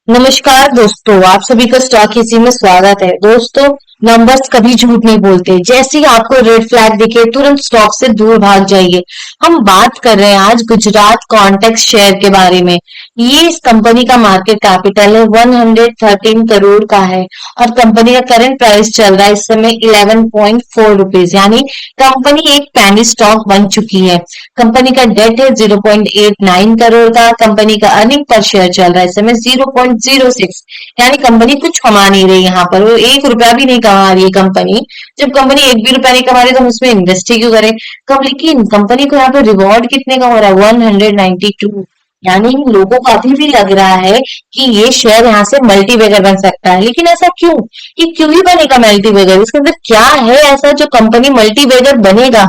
नमस्कार दोस्तों, आप सभी का स्टॉक इसी में स्वागत है। दोस्तों, नंबर्स कभी झूठ नहीं बोलते। जैसे ही आपको रेड फ्लैग दिखे तुरंत स्टॉक से दूर भाग जाइए। हम बात कर रहे हैं आज गुजरात कॉन्टेक्स्ट शेयर के बारे में। ये इस कंपनी का मार्केट कैपिटल है 113 करोड़ का है और कंपनी का करंट प्राइस चल रहा है इस समय 11.4 रुपीज, यानी कंपनी एक पैनी स्टॉक बन चुकी है। कंपनी का डेट है 0.89 करोड़ का। कंपनी का अर्निंग पर शेयर चल रहा है इस समय 0.06, यानी कंपनी कुछ कमा नहीं रही। यहाँ पर वो 1 रुपया भी नहीं कमा रही है कंपनी। जब कंपनी 1 भी रुपया नहीं कमा रही तो हम उसमें इन्वेस्ट ही क्यों करें। कब, लेकिन कंपनी को यहाँ पे रिवॉर्ड कितने का हो रहा है, 192, यानी लोगों को अभी भी लग रहा है कि ये शेयर यहाँ से मल्टीबैगर बन सकता है। लेकिन ऐसा क्यों, ये क्यों ही बनेगा मल्टीबैगर? इसके अंदर क्या है ऐसा जो कंपनी मल्टीबैगर बनेगा?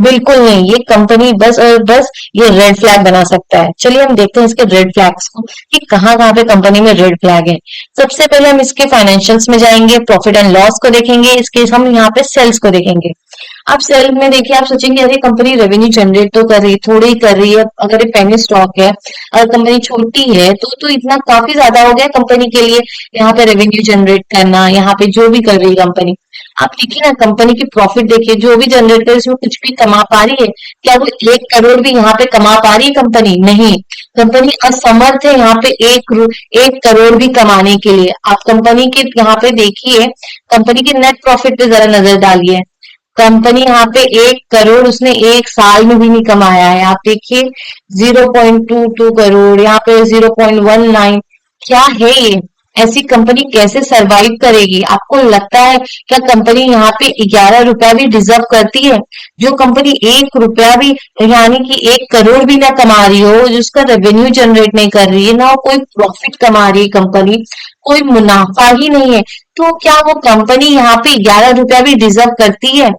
बिल्कुल नहीं, ये कंपनी बस और बस ये रेड फ्लैग बना सकता है। चलिए हम देखते हैं इसके रेड फ्लैग्स को कि कहाँ कहाँ पे कंपनी में रेड फ्लैग है। सबसे पहले हम इसके फाइनेंशियल्स में जाएंगे, प्रॉफिट एंड लॉस को देखेंगे, इसके हम यहाँ पे सेल्स को देखेंगे। आप सेल में देखिए, आप सोचेंगे अरे कंपनी रेवेन्यू जनरेट तो कर रही, थोड़ी कर रही है। अगर ये पेनी स्टॉक है, अगर कंपनी छोटी है तो इतना काफी ज्यादा हो गया कंपनी के लिए यहाँ पे रेवेन्यू जनरेट करना, यहाँ पे जो भी कर रही है कंपनी। आप देखिए ना, कंपनी की प्रॉफिट देखिए, जो भी जनरेट करे उसमें कुछ भी कमा पा रही है क्या? वो 1 करोड़ भी यहाँ पे कमा पा रही है कंपनी? नहीं, कंपनी असमर्थ है यहाँ पे 1 करोड़ भी कमाने के लिए। आप कंपनी के यहाँ पे देखिए, कंपनी के नेट प्रॉफिट पे जरा नजर डालिए। कंपनी यहाँ पे 1 करोड़ उसने एक साल में भी नहीं कमाया है। आप देखिए 0.22 करोड़, यहाँ पे 0.19। क्या है ये? ऐसी कंपनी कैसे सरवाइव करेगी? आपको लगता है क्या कंपनी यहाँ पे 11 रुपया भी डिजर्व करती है? जो कंपनी 1 रुपया भी, यानी कि 1 करोड़ भी ना कमा रही हो, जिसका रेवेन्यू जनरेट नहीं कर रही है, ना कोई प्रॉफिट कमा रही है कंपनी, कोई मुनाफा ही नहीं है, तो क्या वो कंपनी यहाँ पे 11 रुपया भी डिजर्व करती है?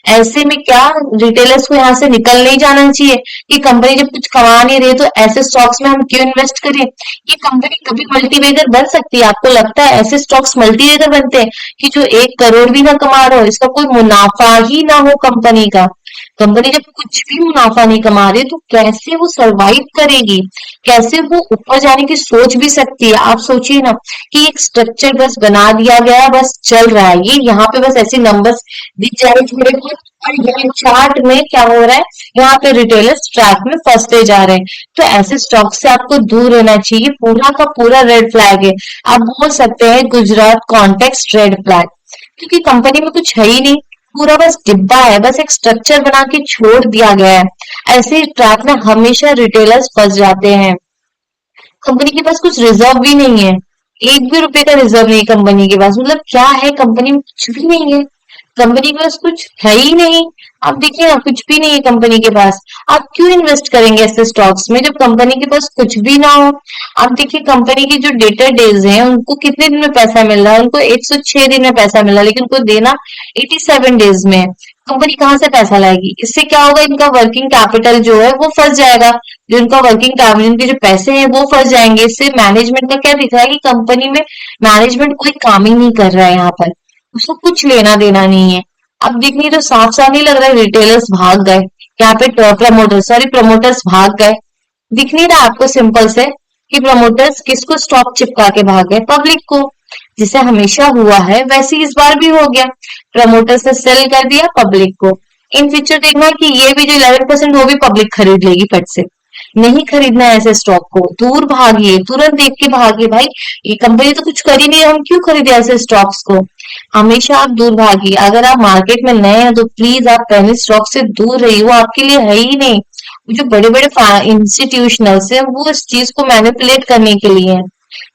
ऐसे में क्या रिटेलर्स को यहाँ से निकल नहीं जाना चाहिए कि कंपनी जब कुछ कमा नहीं रही है तो ऐसे स्टॉक्स में हम क्यों इन्वेस्ट करें? ये कंपनी कभी मल्टीबैगर बन सकती है? आपको लगता है ऐसे स्टॉक्स मल्टीबैगर बनते हैं कि जो 1 करोड़ भी ना कमा रहा हो, इसका कोई मुनाफा ही ना हो कंपनी का? कंपनी जब कुछ भी मुनाफा नहीं कमा रही तो कैसे वो सरवाइव करेगी? कैसे वो ऊपर जाने की सोच भी सकती है? आप सोचिए ना कि एक स्ट्रक्चर बस बना दिया गया, बस चल रहा है, ये यहाँ पे बस ऐसे नंबर्स दिख जा रहे थोड़े बहुत, और यहाँ चार्ट में क्या हो रहा है, यहाँ पे रिटेलर्स ट्रैक में फंसते जा रहे हैं। तो ऐसे स्टॉक से आपको दूर रहना चाहिए। पूरा का पूरा रेड फ्लैग है। आप बोल सकते हैं गुजरात कॉन्टेक्स्ट रेड फ्लैग, क्योंकि कंपनी में कुछ है ही नहीं, पूरा बस डिब्बा है, बस एक स्ट्रक्चर बना के छोड़ दिया गया है। ऐसे ट्रैक में हमेशा रिटेलर्स फंस जाते हैं। कंपनी के पास कुछ रिजर्व भी नहीं है, 1 भी रुपए का रिजर्व नहीं कंपनी के पास। मतलब क्या है, कंपनी में कुछ भी नहीं है, कंपनी के पास कुछ है ही नहीं। आप देखिए ना, कुछ भी नहीं है कंपनी के पास। आप क्यों इन्वेस्ट करेंगे ऐसे स्टॉक्स में जब कंपनी के पास कुछ भी ना हो? आप देखिए कंपनी की जो डेटर डेज हैं, उनको कितने दिन में पैसा मिल रहा है? उनको 106 दिन में पैसा मिल रहा है, लेकिन उनको देना 87 डेज में है। कंपनी कहाँ से पैसा लाएगी? इससे क्या होगा, इनका वर्किंग कैपिटल जो है वो फंस जाएगा। जो इनका वर्किंग कैपिटल, इनके जो पैसे हैं वो फंस जाएंगे। इससे मैनेजमेंट का क्या दिख रहा है कि कंपनी में मैनेजमेंट कोई काम ही नहीं कर रहा है, यहाँ पर उसको कुछ लेना देना नहीं है। अब देखिए तो साफ साफ नहीं लग रहा है रिटेलर्स भाग गए, यहाँ पे प्रमोटर्स भाग गए। दिख नहीं रहा आपको सिंपल से कि प्रमोटर्स किसको स्टॉक चिपका के भाग गए? पब्लिक को। जिसे हमेशा हुआ है वैसे इस बार भी हो गया, प्रमोटर्स ने सेल कर दिया पब्लिक को। इन फ्यूचर देखना कि ये भी जो 11% वो भी पब्लिक खरीद लेगी फट से। नहीं खरीदना है ऐसे स्टॉक को, दूर भागिए, तुरंत देख के भागिए। भाई ये कंपनी तो कुछ कर ही नहीं है, हम क्यों खरीदे ऐसे स्टॉक्स को? हमेशा आप दूर भागिए। अगर आप मार्केट में नए हैं तो प्लीज आप पहले स्टॉक से दूर रहिए, वो आपके लिए है ही नहीं। जो बड़े बड़े इंस्टीट्यूशनल्स है वो इस चीज को मैनिपुलेट करने के लिए है,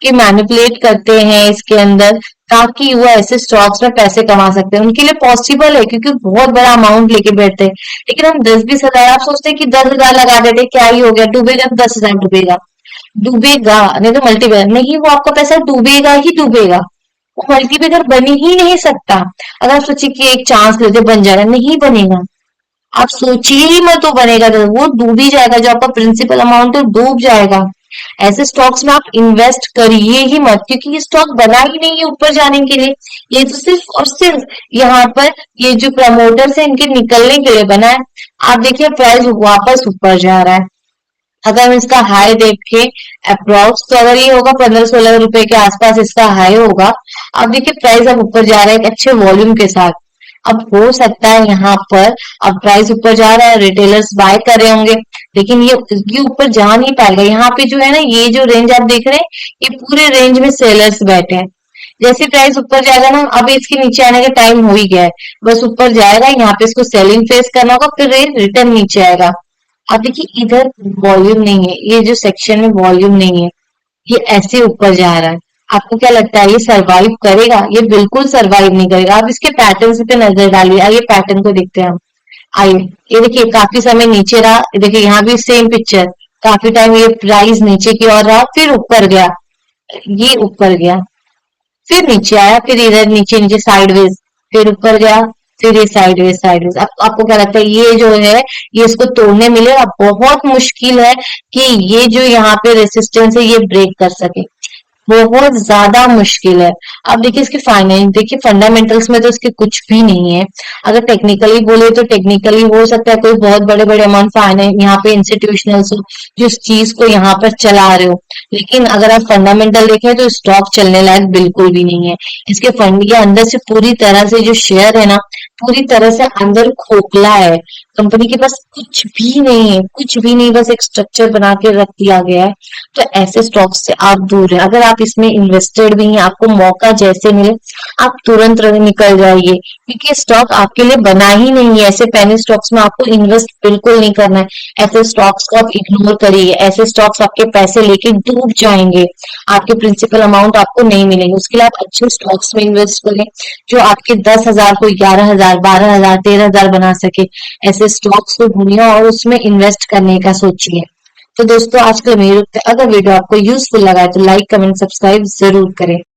कि मैनिपुलेट करते हैं इसके अंदर, ताकि वो ऐसे स्टॉक्स में पैसे कमा सकते हैं। उनके लिए पॉसिबल है क्योंकि बहुत बड़ा अमाउंट लेके बैठते हैं। लेकिन हम 10-20 हजार, आप सोचते हैं कि 10 हजार लगा देते, क्या ही हो गया, डूबेगा तो 10 हजार डूबेगा, डूबेगा नहीं तो मल्टीप्लाई नहीं, वो आपका पैसा डूबेगा ही डूबेगा। वो मल्टीप्लेयर बन ही नहीं सकता। अगर आप सोचिए कि एक चांस लेते बन जाएगा, नहीं बनेगा। आप सोचिए ही मत वो बनेगा, तो वो डूब ही जाएगा, जो आपका प्रिंसिपल अमाउंट है डूब जाएगा। ऐसे स्टॉक्स में आप इन्वेस्ट करिए ही मत, क्योंकि ये स्टॉक बना ही नहीं है ऊपर जाने के लिए। ये तो सिर्फ और सिर्फ यहाँ पर ये जो प्रमोटर्स है इनके निकलने के लिए बना है। आप देखिए प्राइस वापस ऊपर जा रहा है। अगर हम इसका हाई देखे अप्रोक्स, तो अगर ये होगा 15-16 रुपए के आसपास इसका हाई होगा। अब देखिए प्राइस अब ऊपर जा रहा है एक अच्छे वॉल्यूम के साथ। अब हो सकता है यहाँ पर अब प्राइस ऊपर जा रहा है, रिटेलर्स बाय कर रहे होंगे, लेकिन ये ऊपर जा नहीं पाएगा। यहाँ पे जो है ना, ये जो रेंज आप देख रहे हैं, ये पूरे रेंज में सेलर्स बैठे हैं। जैसे प्राइस ऊपर जाएगा ना, अभी इसके नीचे आने का टाइम हो ही गया है, बस ऊपर जाएगा, यहाँ पे इसको सेलिंग फेस करना होगा, फिर रेंज रिटर्न नीचे आएगा। अब देखिए इधर वॉल्यूम नहीं है, ये जो सेक्शन में वॉल्यूम नहीं है, ये ऐसे ऊपर जा रहा है। आपको क्या लगता है ये सरवाइव करेगा? ये बिल्कुल सरवाइव नहीं करेगा। आप इसके पैटर्न पे नजर डालिए, आइए पैटर्न को देखते हैं हम। आइए, ये देखिए काफी समय नीचे रहा, ये देखिए यहाँ भी सेम पिक्चर, काफी टाइम ये प्राइस नीचे की ओर रहा, फिर ऊपर गया, ये ऊपर गया, फिर नीचे आया, फिर इधर नीचे नीचे साइडवेज, फिर ऊपर गया, फिर ये साइडवेज साइडवेज। आपको क्या लगता है ये जो है, ये इसको तोड़ने मिलेगा? बहुत मुश्किल है कि ये जो यहाँ पे रेसिस्टेंस है ये ब्रेक कर सके, बहुत ज्यादा मुश्किल है। अब देखिए इसके फाइनेंस देखिए, फंडामेंटल्स में तो इसके कुछ भी नहीं है। अगर टेक्निकली बोले तो टेक्निकली हो सकता है कोई बहुत बड़े बड़े अमाउंट फाइनेंस यहाँ पे इंस्टीट्यूशनल्स हो जो इस चीज को यहाँ पर चला रहे हो, लेकिन अगर आप फंडामेंटल देखें तो स्टॉक चलने लायक बिल्कुल भी नहीं है। इसके फंड के अंदर से पूरी तरह से जो शेयर है ना, पूरी तरह से अंदर खोखला है। कंपनी के पास कुछ भी नहीं है, कुछ भी नहीं, बस एक स्ट्रक्चर बना के रख दिया गया है। तो ऐसे स्टॉक से आप दूर हैं। अगर आप इसमें इन्वेस्टेड भी हैं, आपको मौका जैसे मिले आप तुरंत निकल जाइए, क्योंकि स्टॉक आपके लिए बना ही नहीं है। ऐसे पेनी स्टॉक्स में आपको इन्वेस्ट बिल्कुल नहीं करना है। ऐसे स्टॉक्स को आप इग्नोर करिए। ऐसे स्टॉक्स आपके पैसे लेके डूब जाएंगे, आपके प्रिंसिपल अमाउंट आपको नहीं मिलेंगे। उसके लिए आप अच्छे स्टॉक्स में इन्वेस्ट करें जो आपके 10,000 को 11,000, 12,000, 13,000 बना सके। ऐसे स्टॉक्स को ढूंढिए और उसमें इन्वेस्ट करने का सोचिए। तो दोस्तों आज के लिए यही रुकते हैं। अगर वीडियो आपको यूजफुल लगा है तो लाइक, कमेंट, सब्सक्राइब जरूर करें।